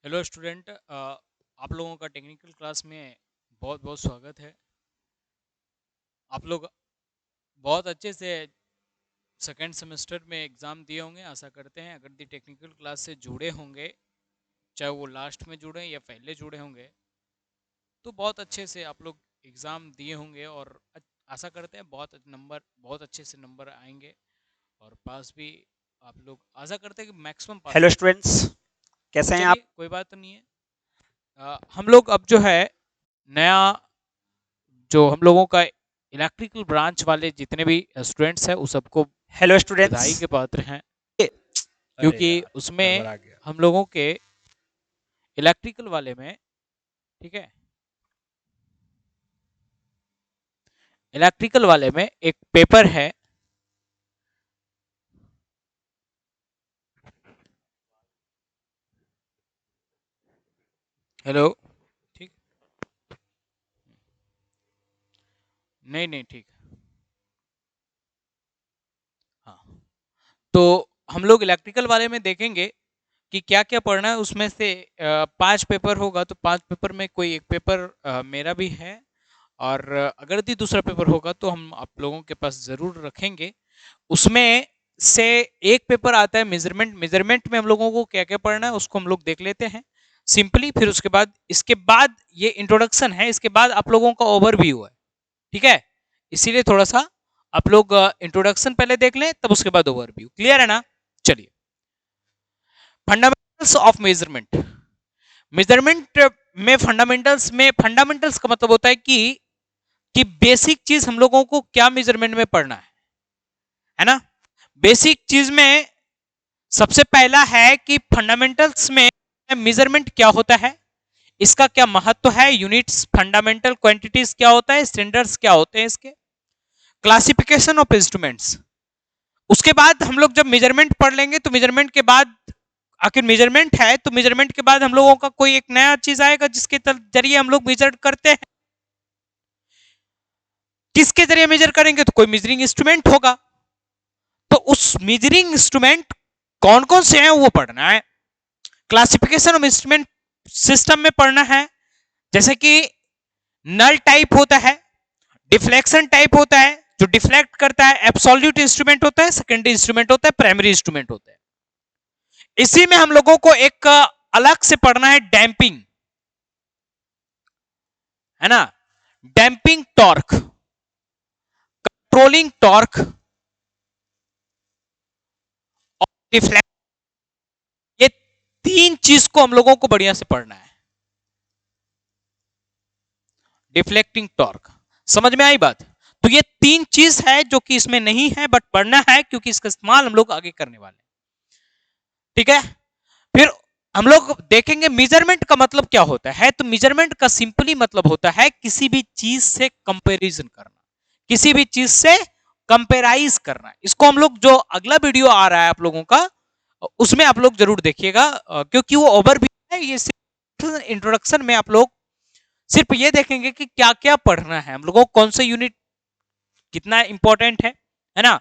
Hello student, आप लोगों का टेक्निकल क्लास में बहुत बहुत स्वागत है। आप लोग बहुत अच्छे से सेकेंड सेमेस्टर में एग्ज़ाम दिए होंगे, आशा करते हैं। अगर दी टेक्निकल क्लास से जुड़े होंगे, चाहे वो लास्ट में जुड़े या पहले जुड़े होंगे, तो बहुत अच्छे से आप लोग एग्ज़ाम दिए होंगे और आशा करते हैं बहुत अच्छे से नंबर आएंगे और पास भी आप लोग आशा करते हैं कि मैक्सिमम पास हेलो करें। स्टूडेंट्स, कैसे हैं आप? चलिए, कोई बात तो नहीं है। हम लोग अब जो है नया, जो हम लोगों का इलेक्ट्रिकल ब्रांच वाले जितने भी स्टूडेंट्स हैं उस सबको हेलो स्टूडेंट्स। बधाई के पात्र हैं, अरे क्योंकि यार, उसमें गड़बड़ा गया। हम लोगों के इलेक्ट्रिकल वाले में, ठीक है, इलेक्ट्रिकल वाले में एक पेपर है। हेलो, ठीक, नहीं नहीं, ठीक, हाँ। तो हम लोग इलेक्ट्रिकल वाले में देखेंगे कि क्या क्या पढ़ना है। उसमें से 5 पेपर होगा, तो 5 पेपर में कोई एक पेपर मेरा भी है, और अगर भी दूसरा पेपर होगा तो हम आप लोगों के पास ज़रूर रखेंगे। उसमें से एक पेपर आता है मेजरमेंट। मेजरमेंट में हम लोगों को क्या क्या पढ़ना है उसको हम लोग देख लेते हैं सिंपली। फिर उसके बाद, इसके बाद ये इंट्रोडक्शन है, इसके बाद आप लोगों का ओवरव्यू है, ठीक है। इसीलिए थोड़ा सा आप लोग इंट्रोडक्शन पहले देख लें, तब उसके बाद ओवरव्यू। क्लियर है ना? चलिए, फंडामेंटल्स ऑफ मेजरमेंट। मेजरमेंट में फंडामेंटल्स का मतलब होता है कि बेसिक चीज हम लोगों को क्या मेजरमेंट में पढ़ना है ना। बेसिक चीज में सबसे पहला है कि फंडामेंटल्स में मेजरमेंट क्या होता है, इसका क्या महत्व है, यूनिट्स, फंडामेंटल क्वांटिटीज क्या होता है, स्टैंडर्ड्स क्या होते हैं इसके, क्लासिफिकेशन ऑफ इंस्ट्रूमेंट्स। उसके बाद हम लोग जब मेजरमेंट पढ़ लेंगे तो मेजरमेंट के बाद, आखिर मेजरमेंट है तो मेजरमेंट के बाद हम लोगों का कोई एक नया चीज आएगा जिसके जरिए हम लोग मेजर करते हैं। किसके जरिए मेजर करेंगे? तो कोई मेजरिंग इंस्ट्रूमेंट होगा। तो उस मेजरिंग इंस्ट्रूमेंट कौन कौन से हैं वो पढ़ना है। क्लासिफिकेशन ऑफ इंस्ट्रूमेंट सिस्टम में पढ़ना है, जैसे कि नल टाइप होता है, डिफ्लेक्शन टाइप होता है, जो डिफ्लेक्ट करता है, एब्सोल्यूट इंस्ट्रूमेंट होता है, सेकेंडरी इंस्ट्रूमेंट होता है, प्राइमरी इंस्ट्रूमेंट होता है। इसी में हम लोगों को एक अलग से पढ़ना है डैंपिंग, है ना। डैंपिंग टॉर्क, कंट्रोलिंग टॉर्क और डिफ्लेक्ट, ये तीन चीज को हम लोगों को बढ़िया से पढ़ना है। डिफ्लेक्टिंग टॉर्क, समझ में आई बात? तो ये तीन चीज है जो कि इसमें नहीं है बट पढ़ना है, क्योंकि इसका इस्तेमाल हम लोग आगे करने वाले हैं, ठीक है। फिर हम लोग देखेंगे मेजरमेंट का मतलब क्या होता है। तो मेजरमेंट का सिंपली मतलब होता है किसी भी चीज से कंपैरिजन करना, किसी भी चीज से कंपेराइज करना। इसको हम लोग, जो अगला वीडियो आ रहा है आप लोगों का, उसमें आप लोग जरूर देखिएगा, क्योंकि वो ओवरव्यू है। ये सिर्फ इंट्रोडक्शन में आप लोग सिर्फ ये देखेंगे कि क्या क्या पढ़ना है हम लोगों को, कौन से यूनिट कितना इंपॉर्टेंट है ना,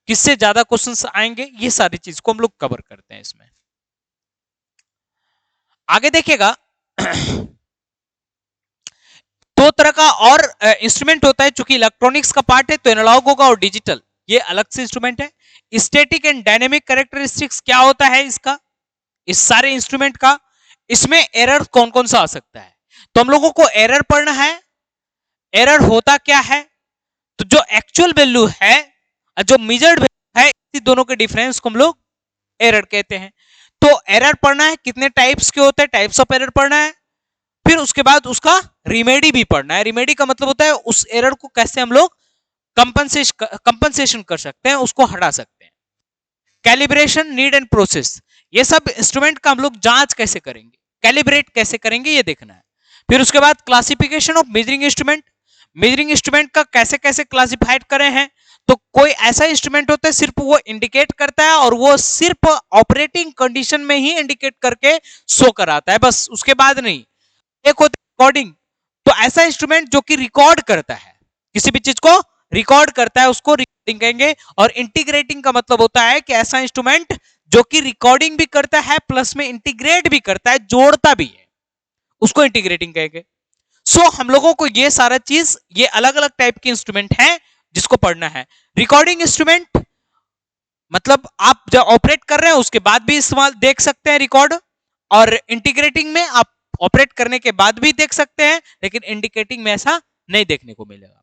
किससे ज्यादा क्वेश्चंस आएंगे, ये सारी चीज को हम लोग कवर करते हैं इसमें। आगे देखिएगा, दो तरह का और इंस्ट्रूमेंट होता है, चूंकि इलेक्ट्रॉनिक्स का पार्ट है तो एनालॉग होगा और डिजिटल, ये अलग से इंस्ट्रूमेंट है। स्टैटिक एंड डायनेमिक कैरेक्टरिस्टिक्स क्या होता है इसका, इस सारे इंस्ट्रूमेंट का। इसमें एरर कौन कौन सा आ सकता है, तो हम लोगों को एरर पढ़ना है। एरर होता क्या है, तो जो एक्चुअल वैल्यू है और जो मेजर्ड वैल्यू है, इसी दोनों के डिफरेंस को हम लोग एरर कहते हैं। तो एरर पढ़ना है, कितने टाइप्स के होते हैं, टाइप्स ऑफ एरर पढ़ना है। फिर उसके बाद उसका रिमेडी भी पढ़ना है। रिमेडी का मतलब होता है उस एरर को कैसे हम लोग कंपनसेशन कर सकते हैं, उसको हटा सकते हैं। कैलिब्रेशन, नीड एंड प्रोसेस, ये सब इंस्ट्रूमेंट का हम लोग जांच कैसे करेंगे, कैलिब्रेट कैसे करेंगे, ये देखना है। फिर उसके बाद classification of measuring instrument, measuring instrument का कैसे कैसे क्लासिफाइड करे हैं। तो कोई ऐसा इंस्ट्रूमेंट होता है सिर्फ वो इंडिकेट करता है और वो सिर्फ ऑपरेटिंग कंडीशन में ही इंडिकेट करके शो कराता है, बस, उसके बाद नहीं। एक होता है रिकॉर्डिंग, तो ऐसा इंस्ट्रूमेंट जो कि रिकॉर्ड करता है, किसी भी चीज को रिकॉर्ड करता है, उसको रिकॉर्डिंग कहेंगे। और इंटीग्रेटिंग का मतलब होता है कि ऐसा इंस्ट्रूमेंट जो कि रिकॉर्डिंग भी करता है प्लस में इंटीग्रेट भी करता है, जोड़ता भी है, उसको इंटीग्रेटिंग कहेंगे। सो हम लोगों को ये सारा चीज, ये अलग अलग टाइप के इंस्ट्रूमेंट हैं जिसको पढ़ना है। रिकॉर्डिंग इंस्ट्रूमेंट मतलब आप जब ऑपरेट कर रहे हैं उसके बाद भी इस्तेमाल देख सकते हैं रिकॉर्ड, और इंटीग्रेटिंग में आप ऑपरेट करने के बाद भी देख सकते हैं, लेकिन इंडिकेटिंग में ऐसा नहीं देखने को मिलेगा।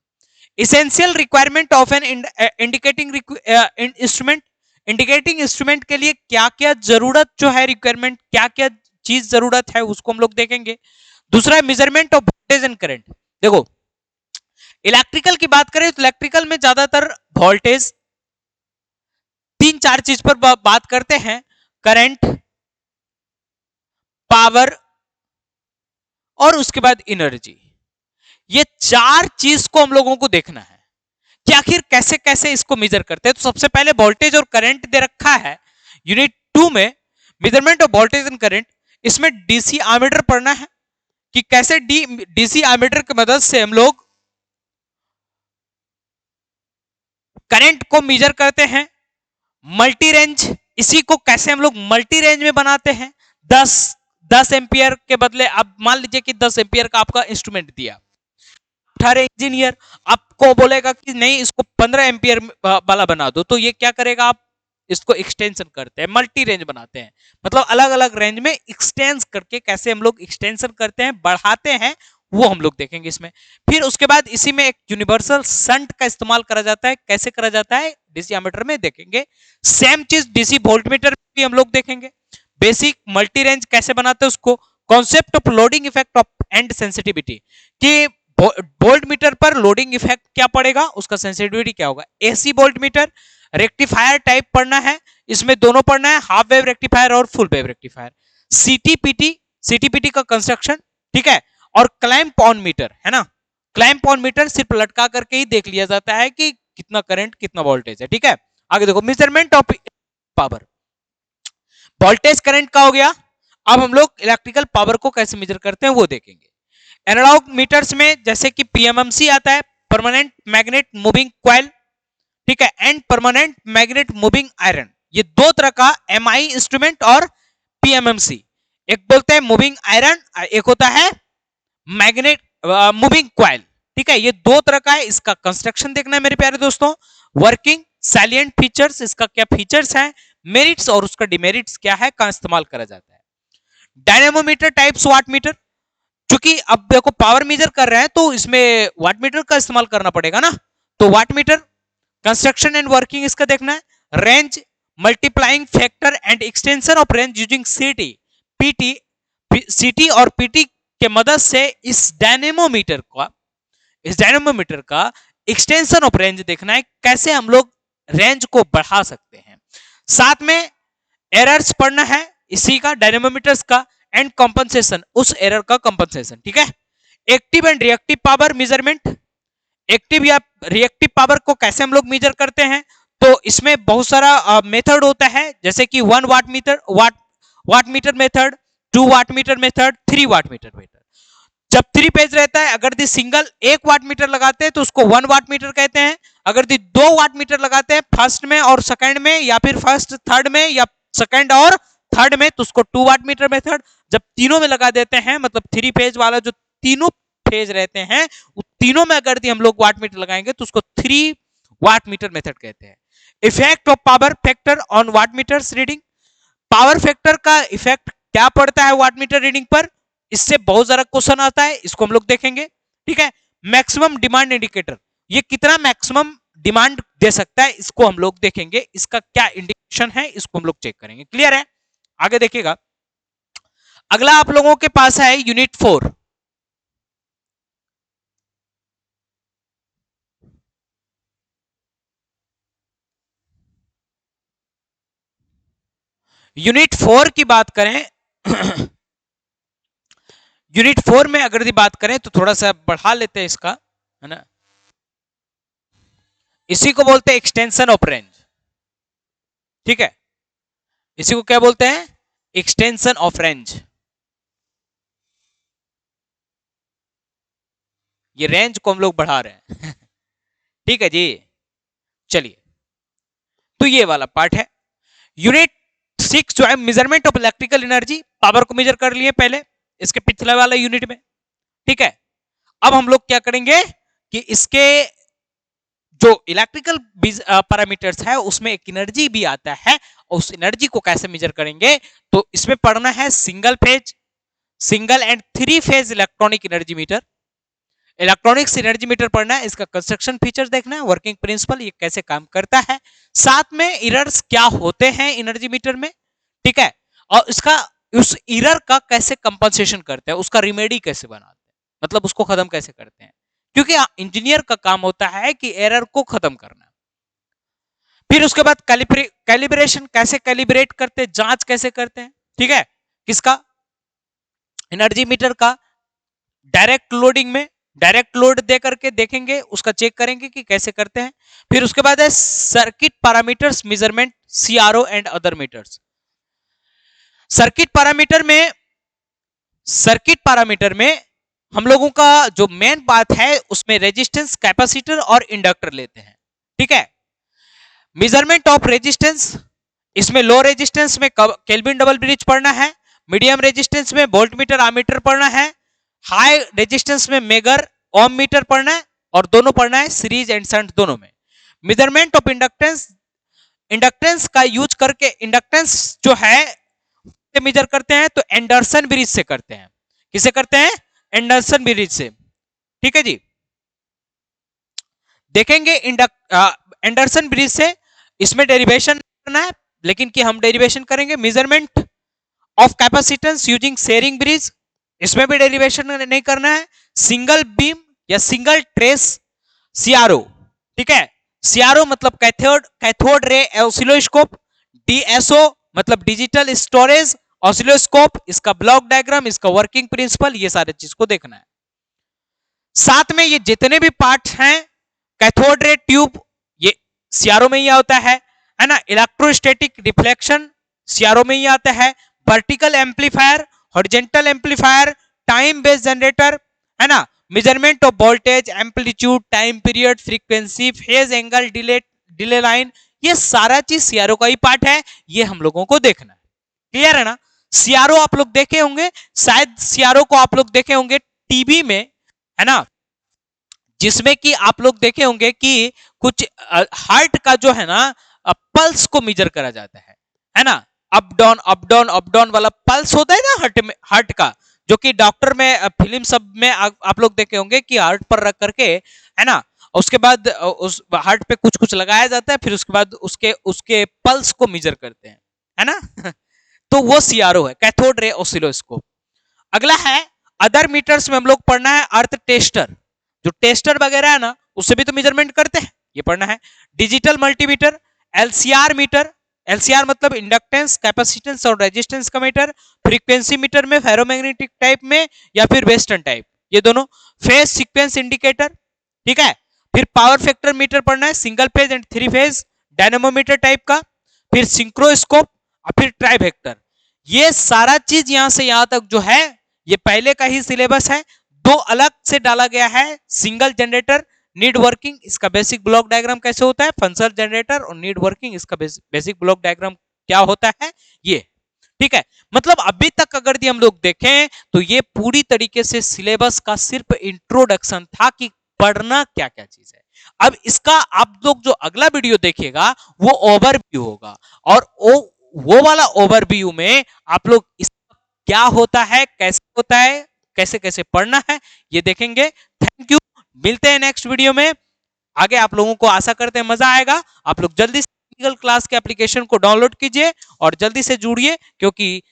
Essential requirement of an indicating instrument, indicating instrument के लिए क्या क्या जरूरत जो है, रिक्वायरमेंट क्या क्या चीज जरूरत है उसको हम लोग देखेंगे। दूसरा है measurement of voltage and current. देखो इलेक्ट्रिकल की बात करें तो इलेक्ट्रिकल में ज्यादातर वोल्टेज, तीन चार चीज पर बात करते हैं, करंट, पावर और उसके बाद एनर्जी। ये चार चीज को हम लोगों को देखना है कि आखिर कैसे कैसे इसको मेजर करते हैं। तो सबसे पहले वोल्टेज और करंट दे रखा है यूनिट 2 में, measurement of voltage and current. इसमें डीसी एमीटर पढ़ना है कि कैसे डीसी एमीटर की मदद से हम लोग करंट को मेजर करते हैं। मल्टी रेंज, इसी को कैसे हम लोग मल्टी रेंज में बनाते हैं। 10 एम्पियर के बदले अब मान लीजिए कि 10 एम्पियर का आपका इंस्ट्रूमेंट दिया, 18 इंजीनियर आपको बोलेगा कि नहीं इसको 15 एम्पियर वाला बना दो, तो ये क्या करेगा, आप इसको एक्सटेंशन करते हैं, मल्टी रेंज बनाते हैं, मतलब अलग अलग रेंज में एक्सटेंस करके कैसे हम लोग एक्सटेंशन करते हैं, बढ़ाते हैं, वो हम लोग देखेंगे इसमें। फिर उसके बाद इसी में एक यूनिवर्सल शंट का इस्तेमाल करा जाता है, कैसे करा जाता है डीसी एमीटर में देखेंगे। सेम चीज डीसी वोल्टमीटर भी हम लोग देखेंगे, बेसिक मल्टी रेंज कैसे बनाते हैं उसको, concept of loading effect of and sensitivity, कि वोल्ट मीटर पर लोडिंग इफेक्ट क्या पड़ेगा, उसका सेंसिटिविटी क्या होगा। AC volt meter, rectifier type पढ़ना है, इसमें दोनों पढ़ना है, हाफ वेव रेक्टिफायर और फुल वेव रेक्टिफायर। सीटीपीटी का कंस्ट्रक्शन, ठीक है, और क्लैंप ऑन मीटर है ना, क्लैंप ऑन मीटर सिर्फ लटका करके ही देख लिया जाता है कि कितना करंट कितना वोल्टेज है, ठीक है। आगे देखो measurement of power, voltage current का हो गया, अब हम लोग इलेक्ट्रिकल पावर को कैसे मेजर करते हैं वो देखेंगे। एनालॉग मीटर्स में जैसे कि पीएमएमसी आता है, परमानेंट मैग्नेट मूविंग कॉइल, ठीक है, and permanent magnet moving iron, ये दो तरह का एमआई इंस्ट्रूमेंट और पीएमएमसी। एक बोलते हैं मूविंग आयरन, एक होता है मैग्नेट मूविंग कॉइल, ठीक है, ये दो तरह का है। इसका कंस्ट्रक्शन देखना है मेरे प्यारे दोस्तों, वर्किंग, सैलिएंट फीचर्स, इसका क्या फीचर्स है, मेरिट्स और उसका डिमेरिट्स क्या है, का इस्तेमाल करा जाता है। डायनेमोमीटर टाइप्स वाट मीटर, क्योंकि अब देखो पावर मेजर कर रहे हैं तो इसमें वाट मीटर का इस्तेमाल करना पड़ेगा ना, तो watt meter, construction and working इसका देखना है। Range, multiplying factor and extension of range using CT, PT, CT और पीटी के मदद से इस डायनेमोमीटर का एक्सटेंशन ऑफ रेंज देखना है, कैसे हम लोग रेंज को बढ़ा सकते हैं। साथ में एरर्स पढ़ना है इसी का, डायनेमोमीटर्स का, एंड कंपनसेशन, उस एरर का कंपनसेशन, ठीक है। Active and reactive power measurement, active या रिएक्टिव पावर को कैसे हम लोग मेजर करते हैं, तो इसमें बहुत सारा मेथड होता है, जैसे कि 1 watt meter method, 2 watt meter method, 3 watt meter method. जब 3 पेज रहता है, अगर दी सिंगल 1 वाट मीटर लगाते हैं तो उसको 1 वाट मीटर कहते हैं। अगर दी 2 वाट मीटर लगाते हैं फर्स्ट में और सेकंड में, या फिर फर्स्ट थर्ड में या सेकंड और थर्ड में, तो उसको 2 वाट मीटर मेथड। जब तीनों में लगा देते हैं, मतलब 3 फेज वाला जो तीनों फेज रहते हैं, वो तीनों में अगर हम लोग वाट मीटर लगाएंगे तो उसको 3 वाट मीटर मेथड कहते हैं। Effect of power factor on watt meters reading, power factor का इफेक्ट क्या पड़ता है वाट मीटर रीडिंग पर, इससे बहुत सारा क्वेश्चन आता है, इसको हम लोग देखेंगे, ठीक है। मैक्सिमम डिमांड इंडिकेटर, ये कितना मैक्सिमम डिमांड दे सकता है, इसको हम लोग देखेंगे, इसका क्या इंडिकेशन है, इसको हम लोग चेक करेंगे। क्लियर है, आगे देखिएगा। अगला आप लोगों के पास है यूनिट 4, यूनिट 4 की बात करें यूनिट 4 में अगर बात करें तो थोड़ा सा बढ़ा लेते हैं इसका, है ना, इसी को बोलते हैं एक्सटेंशन ऑफ रेंज, ठीक है, इसी को क्या बोलते हैं, एक्सटेंशन ऑफ रेंज। ये रेंज को हम लोग बढ़ा रहे हैं ठीक है जी, चलिए, तो ये वाला पार्ट है। यूनिट सिक्स जो है measurement of electrical energy, power को मेजर कर लिए पहले इसके पिछले वाला यूनिट में, ठीक है। अब हम लोग क्या करेंगे कि इसके जो इलेक्ट्रिकल पैरामीटर्स है उसमें एक एनर्जी भी आता है, और उस एनर्जी को कैसे मेजर करेंगे, तो इसमें पढ़ना है single phase, single and three phase electronic energy meter. Electronics energy meter पढ़ना है, इसका कंस्ट्रक्शन फीचर्स देखना है, वर्किंग प्रिंसिपल ये कैसे काम करता है, साथ में एरर्स क्या होते हैं एनर्जी मीटर में, ठीक है, और इसका उस एरर का कैसे कंपनसेशन करते हैं, उसका रिमेडी कैसे बनाते हैं, मतलब उसको खत्म कैसे करते हैं, क्योंकि इंजीनियर का काम होता है कि एरर को खत्म करना। फिर उसके बाद कैलिब्रेशन, कैसे कैलिब्रेट करते हैं, जांच कैसे करते हैं, ठीक है, किसका, एनर्जी मीटर का। डायरेक्ट लोडिंग में डायरेक्ट लोड दे करके देखेंगे, उसका चेक करेंगे कि कैसे करते हैं। फिर उसके बाद है circuit parameters measurement, CRO and other meters. Circuit parameter में हम लोगों का जो मेन बात है उसमें रेजिस्टेंस, कैपेसिटर और इंडक्टर लेते हैं, ठीक है। मेजरमेंट ऑफ रेजिस्टेंस, इसमें लो रेजिस्टेंस में केल्विन डबल ब्रिज पढ़ना है, मीडियम रेजिस्टेंस में वोल्ट मीटर आमीटर पढ़ना है, हाई रेजिस्टेंस में मेगर ओम मीटर पढ़ना है, और दोनों पढ़ना है सीरीज एंड शंट दोनों में। मेजरमेंट ऑफ इंडक्टेंस, इंडक्टेंस का यूज करके, इंडक्टेंस जो है मेजर करते हैं तो एंडरसन ब्रिज से करते हैं। किसे करते हैं, एंडरसन ब्रिज से, ठीक है जी। देखेंगे एंडरसन ब्रिज से, इसमें डेरिवेशन करना है, लेकिन कि हम डेरिवेशन करेंगे। Measurement of capacitance using Schering bridge, इसमें भी डेरिवेशन नहीं करना है। सिंगल बीम या सिंगल ट्रेस सीआरओ, ठीक है, सीआरओ मतलब कैथोड रे ऑसिलोस्कोप, डीएसओ मतलब डिजिटल स्टोरेज ऑसिलोस्कोप, इसका ब्लॉक डायग्राम, इसका वर्किंग प्रिंसिपल, ये सारे चीज को देखना है। साथ में ये जितने भी पार्ट हैं, कैथोड रे ट्यूब ये सीआरओ में ही आता है ना, इलेक्ट्रोस्टैटिक रिफ्लेक्शन सीआरओ में ही आता है, vertical amplifier, horizontal amplifier, time based generator, है ना, measurement of voltage, amplitude, time period, frequency, phase angle, delay line, ये सारा चीज सीआरओ का ही पार्ट है, ये हम लोगों को देखना है। क्लियर है ना। सीआरओ आप लोग देखे होंगे, शायद सीआरओ को आप लोग देखे होंगे टीवी में, है ना, जिसमें कि आप लोग देखे होंगे कि कुछ हार्ट का जो है ना पल्स को मेजर करा जाता है ना, up down up down up down वाला पल्स होता है ना हार्ट का, जो कि डॉक्टर में फिल्म सब में आप लोग देखे होंगे कि हार्ट पर रख करके, है ना, उसके बाद उस हार्ट पे कुछ कुछ लगाया जाता है, फिर उसके बाद उसके पल्स को मेजर करते हैं, है ना तो वो सीआरओ है, कैथोड रे ऑसिलोस्कोप। अगला है अदर मीटर्स में हम लोग पढ़ना है अर्थ टेस्टर, जो टेस्टर वगैरह है ना उससे भी तो मेजरमेंट करते हैं, ये पढ़ना है। Digital multimeter, LCR meter, LCR मतलब इंडक्टेंस, कैपेसिटेंस और रेजिस्टेंस का मीटर, फ्रीक्वेंसी मीटर में फेरोमैग्नेटिक टाइप में या फिर वेस्टर्न टाइप, ये दोनों। फेज सीक्वेंस इंडिकेटर, ठीक है। फिर पावर फैक्टर मीटर पढ़ना है, single phase and three phase dynamometer type का, फिर सिंक्रोस्कोप और फिर ट्राइवेक्टर। ये सारा चीज यहां से यहां तक जो है ये पहले का ही सिलेबस है, दो अलग से डाला गया है। सिंगल जनरेटर नीड वर्किंग, इसका बेसिक ब्लॉक डायग्राम कैसे होता है, फंक्शनल जनरेटर और नीड वर्किंग, इसका बेसिक ब्लॉक डायग्राम क्या होता है, ये, ठीक है। मतलब अभी तक अगर हम लोग देखें तो ये पूरी तरीके से सिलेबस का सिर्फ इंट्रोडक्शन था कि पढ़ना क्या क्या चीज है। अब इसका आप लोग जो अगला वीडियो देखिएगा वो ओवरव्यू होगा, और वो वाला ओवरव्यू में आप लोग इसका क्या होता है, कैसे होता है, कैसे कैसे पढ़ना है, ये देखेंगे। थैंक यू, मिलते हैं नेक्स्ट वीडियो में। आगे आप लोगों को आशा करते हैं मजा आएगा। आप लोग जल्दी से टेक्निकल क्लास के एप्लीकेशन को डाउनलोड कीजिए और जल्दी से जुड़िए, क्योंकि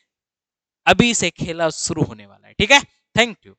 अभी से खेला शुरू होने वाला है, ठीक है। Thank you.